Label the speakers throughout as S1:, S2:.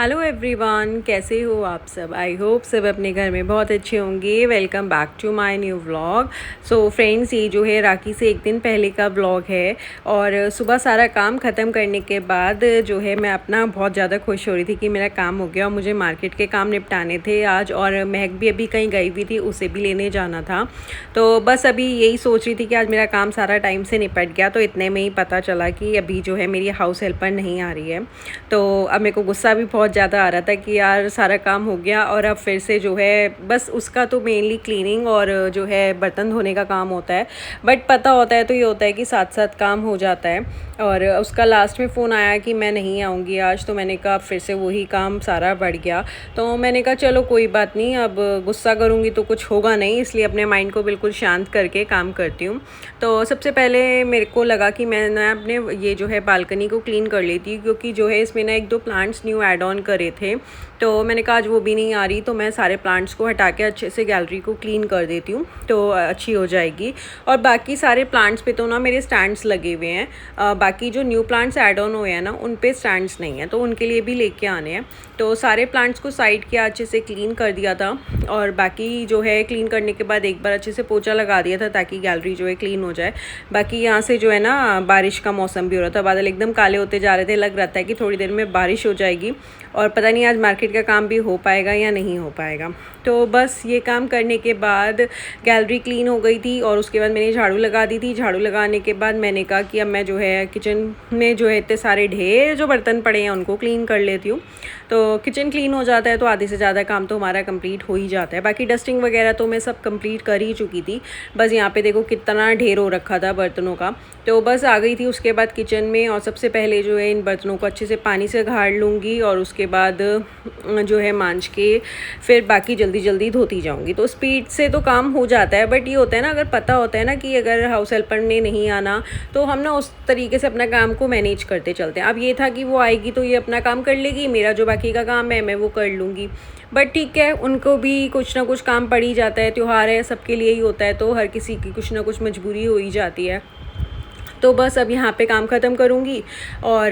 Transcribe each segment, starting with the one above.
S1: Hello everyone, कैसे हो आप सब। आई होप सब अपने घर में बहुत अच्छे होंगे। Welcome back to my new vlog. So friends, ये जो है राखी से एक दिन पहले का व्लॉग है और सुबह सारा काम ख़त्म करने के बाद जो है मैं अपना बहुत ज़्यादा खुश हो रही थी कि मेरा काम हो गया और मुझे मार्केट के काम निपटाने थे आज, और महक भी अभी कहीं गई हुई थी, उसे भी लेने जाना था। तो बस अभी यही सोच रही थी कि आज मेरा काम सारा टाइम से निपट गया। तो इतने में ही पता चला कि अभी जो है मेरी हाउस हेल्पर नहीं आ रही है। तो अब मेरे को गुस्सा भी बहुत ज़्यादा आ रहा था कि यार सारा काम हो गया और अब फिर से जो है बस उसका तो मेनली क्लीनिंग और जो है बर्तन धोने का काम होता है। बट पता होता है तो ये होता है कि साथ साथ काम हो जाता है। और उसका लास्ट में फ़ोन आया कि मैं नहीं आऊँगी आज, तो मैंने कहा फिर से वही काम सारा बढ़ गया। तो मैंने कहा चलो कोई बात नहीं, अब गुस्सा करूँगी तो कुछ होगा नहीं, इसलिए अपने माइंड को बिल्कुल शांत करके काम करती हूँ। तो सबसे पहले मेरे को लगा कि मैं ना अपने ये जो है बालकनी को क्लीन कर लेती हूँ, क्योंकि जो है इसमें ना एक दो प्लांट्स न्यू ऐड ऑन करे थे। तो मैंने कहा आज वो भी नहीं आ रही, तो मैं सारे प्लांट्स को हटा के अच्छे से गैलरी को क्लीन कर देती हूँ तो अच्छी हो जाएगी। और बाकी सारे प्लांट्स पे तो ना मेरे स्टैंड्स लगे हुए हैं। बाकी जो न्यू प्लांट्स ऐड ऑन हुए हैं ना, उन पे स्टैंड्स नहीं है, तो उनके लिए भी लेके आने हैं। तो सारे प्लांट्स को साइड किया, अच्छे से क्लीन कर दिया था। और बाकी जो है क्लीन करने के बाद एक बार अच्छे से पोछा लगा दिया था ताकि गैलरी जो है क्लीन हो जाए। बाकी यहाँ से जो है ना बारिश का मौसम भी हो रहा था, बादल एकदम काले होते जा रहे थे, लग रहा था कि थोड़ी देर में बारिश हो जाएगी और पता नहीं आज मार्केट का काम भी हो पाएगा या नहीं हो पाएगा। तो बस ये काम करने के बाद गैलरी क्लीन हो गई थी और उसके बाद मैंने झाड़ू लगा दी थी। झाड़ू लगाने के बाद मैंने कहा कि अब मैं जो है किचन में जो है इतने सारे ढेर जो बर्तन पड़े हैं उनको क्लीन कर लेती हूँ। तो किचन क्लीन हो जाता है तो आधे से ज़्यादा काम तो हमारा कंप्लीट हो ही जाता है। बाकी डस्टिंग वगैरह तो मैं सब कंप्लीट कर ही चुकी थी। बस यहाँ पे देखो कितना ढेर हो रखा था बर्तनों का। तो बस आ गई थी उसके बाद किचन में, और सबसे पहले जो है इन बर्तनों को अच्छे से पानी से गाड़ लूँगी और उसके बाद जो है मांज के फिर बाकी जल्दी जल्दी धोती जाऊँगी। तो स्पीड से तो काम हो जाता है, बट ये होता है ना, अगर पता होता है ना कि अगर हाउस हेल्पर ने नहीं आना तो हम ना उस तरीके से अपना काम को मैनेज करते चलते हैं। अब ये था कि वो आएगी तो ये अपना काम कर लेगी, मेरा जो बाकी का काम है मैं वो कर लूँगी। बट ठीक है, उनको भी कुछ ना कुछ काम पड़ ही जाता है, त्यौहार है, सबके लिए ही होता है, तो हर किसी की कुछ ना कुछ मजबूरी हो ही जाती है। तो बस अब यहाँ पे काम ख़त्म करूँगी और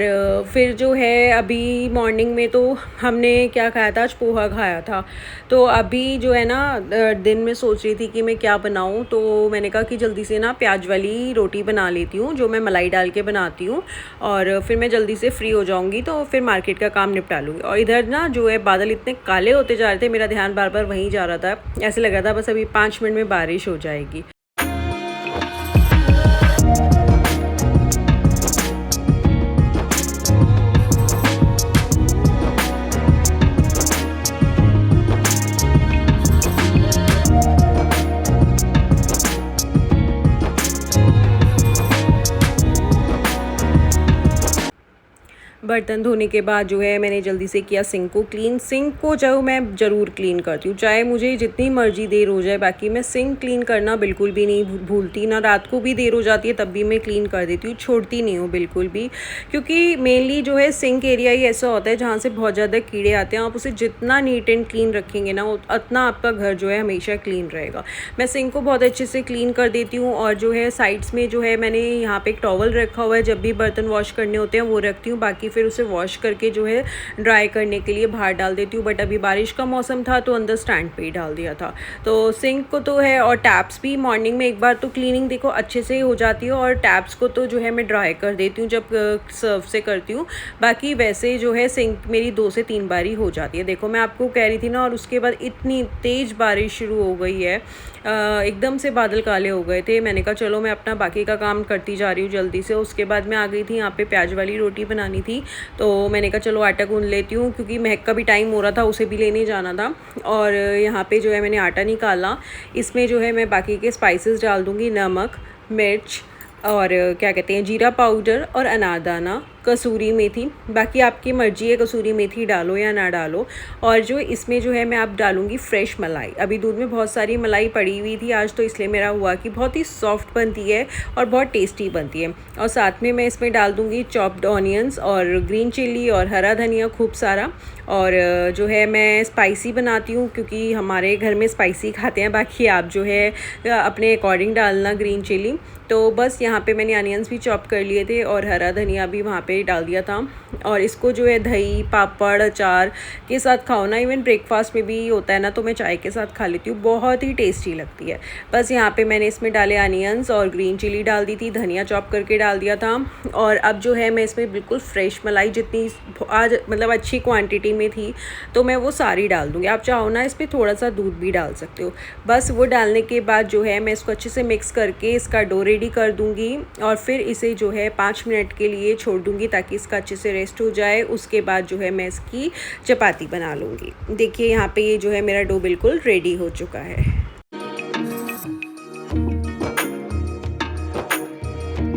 S1: फिर जो है अभी मॉर्निंग में तो हमने क्या खाया था, आज पोहा खाया था। तो अभी जो है ना दिन में सोच रही थी कि मैं क्या बनाऊँ, तो मैंने कहा कि जल्दी से ना प्याज वाली रोटी बना लेती हूँ जो मैं मलाई डाल के बनाती हूँ, और फिर मैं जल्दी से फ्री हो जाऊँगी तो फिर मार्केट का काम निपटा लूँगी। और इधर ना जो है बादल इतने काले होते जा रहे थे, मेरा ध्यान बार बार वहीं जा रहा था, ऐसे लग रहा था बस अभी 5 मिनट में बारिश हो जाएगी। बर्तन धोने के बाद जो है मैंने जल्दी से किया सिंक को क्लीन। सिंक को जो मैं ज़रूर क्लीन करती हूँ, चाहे मुझे जितनी मर्जी देर हो जाए, बाकी मैं सिंक क्लीन करना बिल्कुल भी नहीं भूलती। ना रात को भी देर हो जाती है तब भी मैं क्लीन कर देती हूँ, छोड़ती नहीं हूँ बिल्कुल भी। क्योंकि मेनली जो है सिंक एरिया ही ऐसा होता है जहाँ से बहुत ज़्यादा कीड़े आते हैं। आप उसे जितना नीट एंड क्लीन रखेंगे ना, उतना आपका घर जो है हमेशा क्लीन रहेगा। मैं सिंक को बहुत अच्छे से क्लीन कर देती हूँ। और जो है साइड्स में जो है मैंने यहाँ पे एक टॉवल रखा हुआ है, जब भी बर्तन वॉश करने होते हैं वो रखती हूँ। बाकी फिर उसे वॉश करके जो है ड्राई करने के लिए बाहर डाल देती हूँ। बट अभी बारिश का मौसम था तो अंदर स्टैंड पे ही डाल दिया था। तो सिंक को तो है, और टैप्स भी मॉर्निंग में एक बार तो क्लीनिंग देखो अच्छे से हो जाती है, और टैप्स को तो जो है मैं ड्राई कर देती हूँ जब सर्व से करती हूँ। बाकी वैसे जो है सिंक मेरी 2 से 3 बार ही हो जाती है। देखो मैं आपको कह रही थी ना, और उसके बाद इतनी तेज़ बारिश शुरू हो गई है, एकदम से बादल काले हो गए थे। मैंने कहा चलो मैं अपना बाकी का काम करती जा रही हूँ जल्दी से। उसके बाद मैं आ गई थी यहाँ पे प्याज वाली रोटी बनानी थी, तो मैंने कहा चलो आटा गूंद लेती हूँ, क्योंकि महक का भी टाइम हो रहा था, उसे भी लेने जाना था। और यहाँ पे जो है मैंने आटा निकाला, इसमें जो है मैं बाकी के स्पाइसेस डाल दूँगी, नमक, मिर्च और क्या कहते हैं जीरा पाउडर और अनारदाना, कसूरी मेथी। बाकी आपकी मर्ज़ी है कसूरी मेथी डालो या ना डालो। और जो इसमें जो है मैं अब डालूँगी फ्रेश मलाई। अभी दूध में बहुत सारी मलाई पड़ी हुई थी आज, तो इसलिए मेरा हुआ कि बहुत ही सॉफ्ट बनती है और बहुत टेस्टी बनती है। और साथ में मैं इसमें डाल दूँगी चॉप्ड ऑनियंस और ग्रीन चिल्ली और हरा धनिया खूब सारा। और जो है मैं स्पाइसी बनाती हूँ क्योंकि हमारे घर में स्पाइसी खाते हैं। बाकी आप जो है अपने अकॉर्डिंग डालना ग्रीन चिल्ली। तो बस यहाँ पे मैंने अनियंस भी चॉप कर लिए थे और हरा धनिया भी वहाँ पे पे डाल दिया था। और इसको जो है दही, पापड़, अचार के साथ खाओ ना, इवन ब्रेकफास्ट में भी होता है ना, तो मैं चाय के साथ खा लेती हूँ, बहुत ही टेस्टी लगती है। बस यहाँ पे मैंने इसमें डाले अनियंस और ग्रीन चिली डाल दी थी, धनिया चॉप करके डाल दिया था। और अब जो है मैं इसमें बिल्कुल फ्रेश मलाई जितनी आज मतलब अच्छी क्वांटिटी में थी तो मैं वो सारी डाल दूँगी। आप चाहो ना इस पर थोड़ा सा दूध भी डाल सकते हो। बस वो डालने के बाद जो है मैं इसको अच्छे से मिक्स करके इसका डो रेडी कर दूँगी और फिर इसे जो है 5 मिनट के लिए छोड़ दूँगी ताकि इसका अच्छे से रेस्ट हो जाए। उसके बाद जो है मैं इसकी चपाती बना लूँगी। देखिए यहाँ पे ये जो है मेरा डो बिल्कुल रेडी हो चुका है।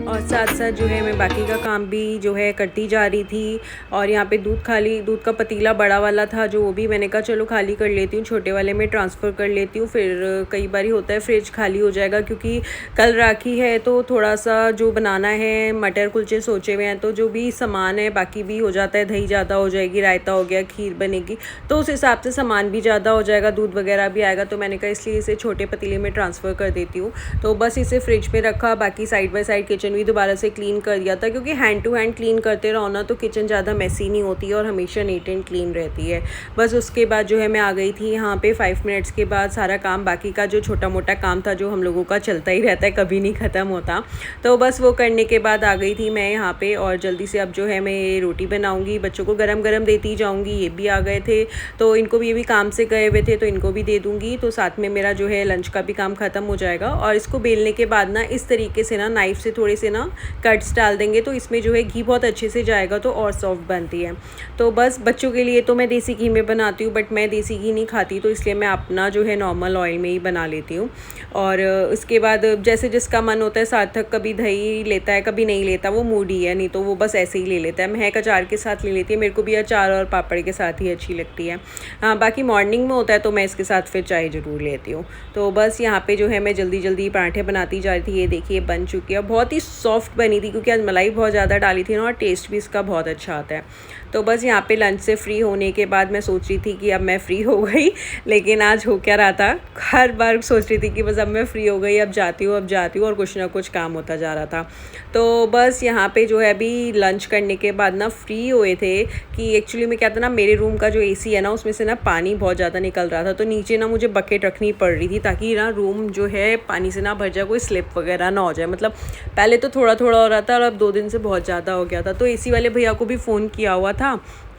S1: और साथ साथ जो है मैं बाकी का काम भी जो है करती जा रही थी। और यहाँ पे दूध का पतीला बड़ा वाला था जो, वो भी मैंने कहा चलो खाली कर लेती हूँ, छोटे वाले में ट्रांसफ़र कर लेती हूँ। फिर कई बार होता है फ्रिज खाली हो जाएगा क्योंकि कल राखी है तो थोड़ा सा जो बनाना है, मटर कुलचे सोचे हुए हैं, तो जो भी सामान है बाकी भी हो जाता है। दही ज़्यादा हो जाएगी, रायता हो गया, खीर बनेगी, तो उस हिसाब से सामान भी ज़्यादा हो जाएगा, दूध वगैरह भी आएगा। तो मैंने कहा इसलिए इसे छोटे पतीले में ट्रांसफ़र कर देती हूँ। तो बस इसे फ्रिज में रखा, बाकी साइड बाय साइड किचन भी दोबारा से क्लीन कर दिया था क्योंकि हैंड टू हैंड क्लीन करते रहो ना तो किचन ज़्यादा मैसी नहीं होती है और हमेशा नीट एंड क्लीन रहती है। बस उसके बाद जो है मैं आ गई थी यहाँ पे 5 मिनट्स के बाद। सारा काम बाकी का जो छोटा मोटा काम था जो हम लोगों का चलता ही रहता है, कभी नहीं ख़त्म होता, तो बस वो करने के बाद आ गई थी मैं यहाँ पे। और जल्दी से अब जो है मैं रोटी बनाऊँगी, बच्चों को गरम गरम देती जाऊँगी। ये भी आ गए थे तो इनको भी, ये भी काम से गए हुए थे तो इनको भी दे दूँगी, तो साथ में मेरा जो है लंच का भी काम ख़त्म हो जाएगा। और इसको बेलने के बाद ना इस तरीके से ना नाइफ़ से थोड़े से ना कट्स डाल देंगे तो इसमें जो है घी बहुत अच्छे से जाएगा तो और सॉफ्ट बनती है। तो बस बच्चों के लिए तो मैं देसी घी में बनाती हूँ, बट मैं देसी घी नहीं खाती तो इसलिए मैं अपना जो है नॉर्मल ऑयल में ही बना लेती हूँ। और उसके बाद जैसे जिसका मन होता है, सार्थक कभी दही लेता है कभी नहीं लेता, वो मूडी है, नहीं तो वो बस ऐसे ही ले लेता है। महक अचार के साथ ले लेती है, मेरे को भी अचार और पापड़ के साथ ही अच्छी लगती है। हाँ, बाकी मॉर्निंग में होता है तो मैं इसके साथ फिर चाय ज़रूर लेती हूँ। तो बस यहाँ पे जो है मैं जल्दी जल्दी पराठे बनाती जा रही थी। ये देखिए बन चुकी है, बहुत ही सॉफ्ट बनी थी क्योंकि आज मलाई बहुत ज़्यादा डाली थी ना, और टेस्ट भी इसका बहुत अच्छा आता है। तो बस यहाँ पे लंच से फ्री होने के बाद मैं सोच रही थी कि अब मैं फ़्री हो गई, लेकिन आज हो क्या रहा था, हर बार सोच रही थी कि बस अब मैं फ़्री हो गई, अब जाती हूँ, और कुछ ना कुछ काम होता जा रहा था। तो बस यहाँ पे जो है अभी लंच करने के बाद ना फ्री हुए थे कि एक्चुअली में क्या था ना, मेरे रूम का जो एसी है ना उसमें से ना पानी बहुत ज़्यादा निकल रहा था, तो नीचे ना मुझे बकेट रखनी पड़ रही थी ताकि ना रूम जो है पानी से ना भर जाए, कोई स्लिप वगैरह ना हो जाए। मतलब पहले तो थोड़ा थोड़ा हो रहा था और अब 2 दिन से बहुत ज़्यादा हो गया था। तो एसी वाले भैया को भी फ़ोन किया हुआ था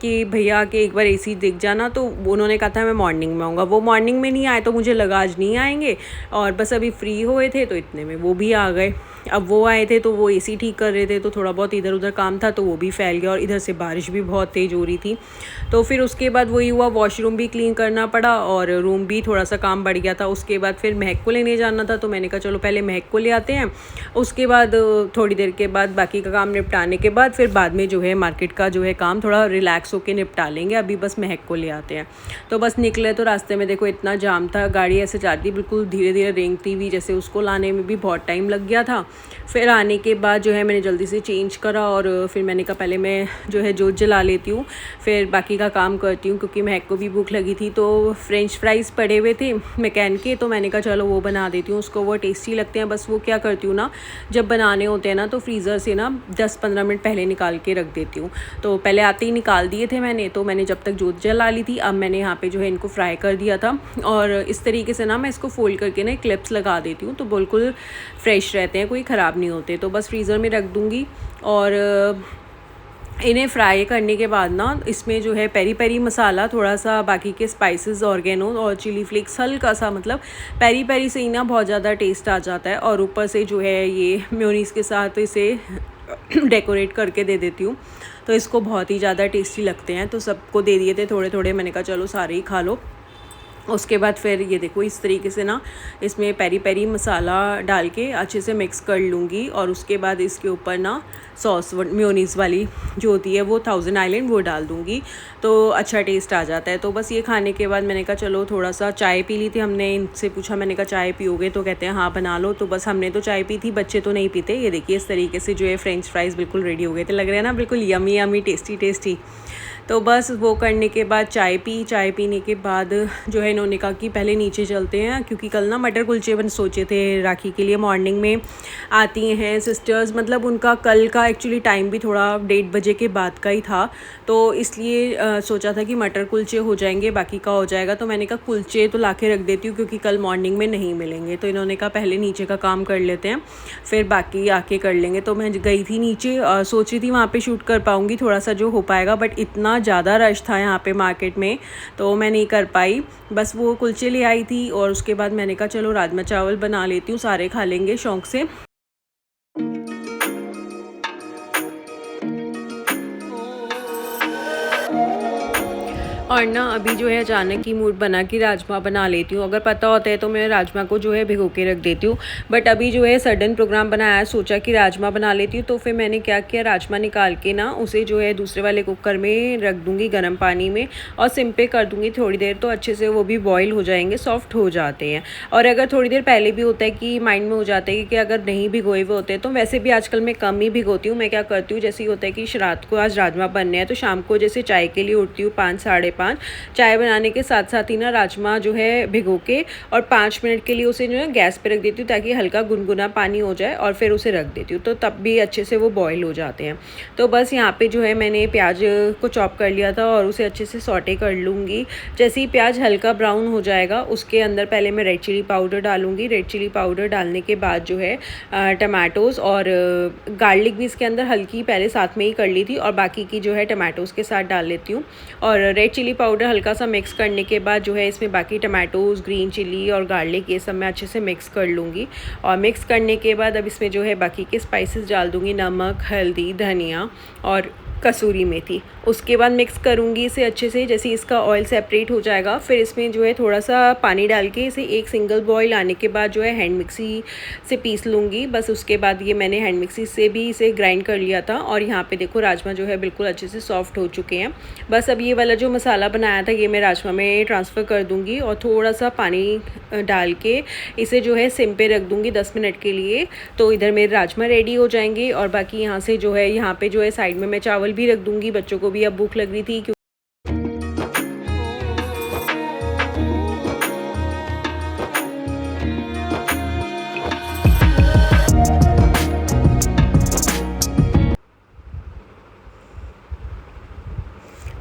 S1: कि भैया के एक बार एसी दिख जाना, तो उन्होंने कहा था मैं मॉर्निंग में आऊँगा। वो मॉर्निंग में नहीं आए तो मुझे लगा आज नहीं आएंगे, और बस अभी फ्री हुए थे तो इतने में वो भी आ गए। अब वो आए थे तो वो एसी ठीक कर रहे थे, तो थोड़ा बहुत इधर उधर काम था तो वो भी फैल गया, और इधर से बारिश भी बहुत तेज़ हो रही थी। तो फिर उसके बाद वही हुआ, वॉशरूम भी क्लीन करना पड़ा और रूम भी थोड़ा सा काम बढ़ गया था। उसके बाद फिर महक को लेने जाना था, तो मैंने कहा चलो पहले महक को ले आते हैं, उसके बाद थोड़ी देर के बाद बाकी का काम निपटाने के बाद फिर बाद में जो है मार्केट का जो है काम थोड़ा रिलैक्स होकर निपटा लेंगे। अभी बस महक को ले आते हैं। तो बस निकले तो रास्ते में देखो इतना जाम था, गाड़ी ऐसे जाती बिल्कुल धीरे धीरे रेंगती हुई, जैसे उसको लाने में भी बहुत टाइम लग गया था। फिर आने के बाद जो है मैंने जल्दी से चेंज करा और फिर मैंने कहा पहले मैं जो है जोत जला लेती हूँ, फिर बाकी का काम करती हूँ, क्योंकि महक को भी भूख लगी थी। तो फ्रेंच फ्राइज़ पड़े हुए थे मैकैन के, तो मैंने कहा चलो वो बना देती हूँ, उसको वो टेस्टी लगते हैं। बस वो क्या करती हूँ ना, जब बनाने होते हैं ना तो फ्रीज़र से ना 10-15 मिनट पहले निकाल के रख देती हूँ। तो पहले आते ही निकाल दिए थे मैंने, तो मैंने जब तक जोत जला ली थी। अब मैंने यहाँ पे जो है इनको फ्राई कर दिया था, और इस तरीके से ना मैं इसको फोल्ड करके ना क्लिप्स लगा देती हूँ, तो बिल्कुल फ्रेश रहते हैं, कोई ख़राब नहीं होते। तो बस फ्रीज़र में रख दूँगी। और इन्हें फ्राई करने के बाद ना इसमें जो है पेरी पेरी मसाला, थोड़ा सा बाकी के स्पाइसेस, ऑर्गेनो और चिली फ्लेक्स हल्का सा, मतलब पेरी पेरी से ही ना बहुत ज़्यादा टेस्ट आ जाता है। और ऊपर से जो है ये मेयोनीज़ के साथ इसे डेकोरेट करके दे देती हूँ, तो इसको बहुत ही ज़्यादा टेस्टी लगते हैं। तो सबको दे दिए थे थोड़े थोड़े, मैंने कहा चलो सारे ही खा लो। उसके बाद फिर ये देखो इस तरीके से ना इसमें पेरी पेरी मसाला डाल के अच्छे से मिक्स कर लूँगी, और उसके बाद इसके ऊपर ना सॉस मेयोनीज़ वाली जो होती है वो 1000 आइलैंड वो डाल दूँगी, तो अच्छा टेस्ट आ जाता है। तो बस ये खाने के बाद मैंने कहा चलो थोड़ा सा चाय पी ली थी। हमने इनसे पूछा, मैंने कहा चाय पियोगे, तो कहते हैं हाँ बना लो। तो बस हमने तो चाय पी थी, बच्चे तो नहीं पीते। ये देखिए इस तरीके से जो है फ्रेंच फ्राइज़ बिल्कुल रेडी हो गए थे, लग रहे हैं ना बिल्कुल यमी यमी टेस्टी टेस्टी। तो बस वो करने के बाद चाय पीने के बाद जो है इन्होंने कहा कि पहले नीचे चलते हैं, क्योंकि कल ना मटर कुलचे बन सोचे थे राखी के लिए। मॉर्निंग में आती हैं सिस्टर्स, मतलब उनका कल का एक्चुअली टाइम भी थोड़ा 1:30 बजे के बाद का ही था, तो इसलिए सोचा था कि मटर कुलचे हो जाएंगे, बाकी का हो जाएगा। तो मैंने कहा कुलचे तो ला के रख देती हूँ क्योंकि कल मॉर्निंग में नहीं मिलेंगे। तो इन्होंने कहा पहले नीचे का काम कर लेते हैं, फिर बाकी आके कर लेंगे। तो मैं गई थी नीचे, सोच रही थी वहाँ पे शूट कर पाऊँगी थोड़ा सा जो हो पाएगा, बट इतना ज़्यादा रश था यहाँ पे मार्केट में तो मैं नहीं कर पाई। बस वो कुलचे ले आई थी और उसके बाद मैंने कहा चलो राजमा चावल बना लेती हूँ, सारे खा लेंगे शौक़ से। और ना अभी जो है अचानक ही मूड बना कि राजमा बना लेती हूँ। अगर पता होता है तो मैं राजमा को जो है भिगो के रख देती हूँ, बट अभी जो है सडन प्रोग्राम बनाया, सोचा कि राजमा बना लेती हूँ। तो फिर मैंने क्या किया, राजमा निकाल के ना उसे जो है दूसरे वाले कुकर में रख दूँगी गर्म पानी में और सिम पे कर दूँगी थोड़ी देर, तो अच्छे से वो भी बॉयल हो जाएंगे, सॉफ्ट हो जाते हैं। और अगर थोड़ी देर पहले भी होता है कि माइंड में हो जाता है कि अगर नहीं भिगोए हुए होते हैं, तो वैसे भी आजकल मैं कम ही भिगोती हूँ। मैं क्या करती हूँ, जैसे ही होता है कि रात को आज राजमा बनने हैं तो शाम को जैसे चाय के लिए उठती हूँ 5 साढ़े 5, चाय बनाने के साथ साथ ही ना राजमा जो है भिगो के और 5 मिनट के लिए उसे जो है गैस पे रख देती हूँ ताकि हल्का गुनगुना पानी हो जाए, और फिर उसे रख देती हूँ, तो तब भी अच्छे से वो बॉईल हो जाते हैं। तो बस यहाँ पे जो है मैंने प्याज को चॉप कर लिया था और उसे अच्छे से सॉटे कर लूँगी। जैसे ही प्याज हल्का ब्राउन हो जाएगा उसके अंदर पहले मैं रेड चिली पाउडर डालूँगी। रेड चिली पाउडर डालने के बाद जो है टमाटोज़ और गार्लिक भी इसके अंदर हल्की पहले साथ में ही कर ली थी, और बाकी की जो है टमाटोज़ के साथ डाल लेती हूँ। और रेड चिली पाउडर हल्का सा मिक्स करने के बाद जो है इसमें बाकी टमाटोज़, ग्रीन चिली और गार्लिक ये सब मैं अच्छे से मिक्स कर लूँगी। और मिक्स करने के बाद अब इसमें जो है बाकी के स्पाइसेस डाल दूँगी, नमक, हल्दी, धनिया और कसूरी मेथी। उसके बाद मिक्स करूँगी इसे अच्छे से। जैसे इसका ऑयल सेपरेट हो जाएगा फिर इसमें जो है थोड़ा सा पानी डाल के इसे एक सिंगल बॉईल आने के बाद जो है हैंड मिक्सी से पीस लूँगी। बस उसके बाद ये मैंने हैंड मिक्सी से भी इसे ग्राइंड कर लिया था, और यहाँ पे देखो राजमा जो है बिल्कुल अच्छे से सॉफ्ट हो चुके हैं। बस अब ये वाला जो मसाला बनाया था ये मैं राजमा में ट्रांसफ़र कर दूँगी और थोड़ा सा पानी डाल के इसे जो है सिम पे रख दूँगी 10 मिनट के लिए। तो इधर मेरे राजमा रेडी हो जाएंगे, और बाकी यहाँ से जो है यहाँ पे जो है साइड में मैं चावल भी रख दूँगी। बच्चों को भी अब भूख लग रही थी।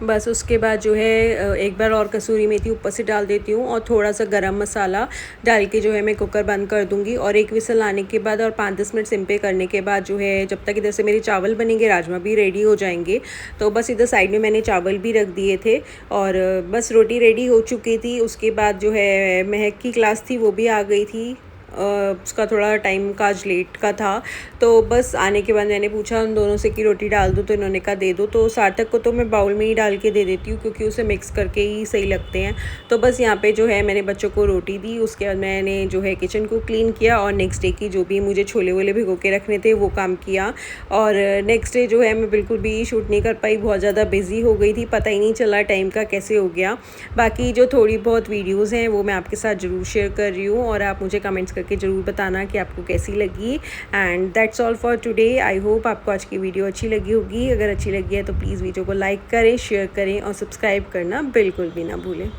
S1: बस उसके बाद जो है एक बार और कसूरी मेथी ऊपर से डाल देती हूँ और थोड़ा सा गरम मसाला डाल के जो है मैं कुकर बंद कर दूँगी। और एक विसल आने के बाद और 5-10 मिनट सिम पे करने के बाद जो है जब तक इधर से मेरे चावल बनेंगे राजमा भी रेडी हो जाएंगे। तो बस इधर साइड में मैंने चावल भी रख दिए थे और बस रोटी रेडी हो चुकी थी। उसके बाद जो है महक की क्लास थी वो भी आ गई थी। उसका थोड़ा टाइम का आज लेट का था, तो बस आने के बाद मैंने पूछा उन दोनों से कि रोटी डाल दो, तो इन्होंने कहा दे दो। तो सार्थक को तो मैं बाउल में ही डाल के दे देती हूँ क्योंकि उसे मिक्स करके ही सही लगते हैं। तो बस यहाँ पे जो है मैंने बच्चों को रोटी दी। उसके बाद मैंने जो है किचन को क्लीन किया और नेक्स्ट डे की जो भी मुझे छोले वोले भिगो के रखने थे वो काम किया। और नेक्स्ट डे जो है मैं बिल्कुल भी शूट नहीं कर पाई, बहुत ज़्यादा बिज़ी हो गई थी, पता ही नहीं चला टाइम का कैसे हो गया। बाकी जो थोड़ी बहुत वीडियोज़ हैं वो मैं आपके साथ ज़रूर शेयर कर रही हूँ और आप मुझे कमेंट्स करके ज़रूर बताना कि आपको कैसी लगी। And that's all for today. I hope आपको आज की वीडियो अच्छी लगी होगी। अगर अच्छी लगी है तो प्लीज़ वीडियो को लाइक करें, शेयर करें और सब्सक्राइब करना बिल्कुल भी ना भूलें।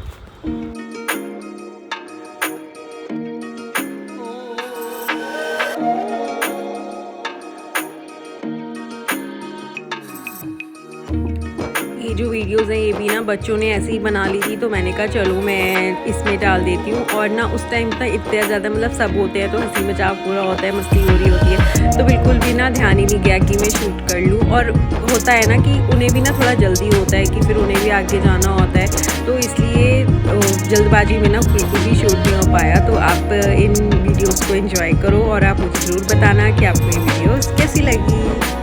S1: ये जो वीडियोज़ हैं ये भी ना बच्चों ने ऐसे ही बना ली थी, तो मैंने कहा चलो मैं इसमें डाल देती हूँ। और ना उस टाइम तक इतने ज़्यादा मतलब सब होते हैं तो हंसी मजाक पूरा होता है, मस्ती हो रही होती है, तो बिल्कुल भी ना ध्यान ही नहीं गया कि मैं शूट कर लूँ। और होता है ना कि उन्हें भी ना थोड़ा जल्दी होता है कि फिर उन्हें भी आगे जाना होता है, तो इसलिए जल्दबाजी में ना बिल्कुल भी शूट नहीं हो पाया। तो आप इन वीडियोज़ को एंजॉय करो और आप मुझे ज़रूर बताना कि आपको ये वीडियोज़ कैसी लगी।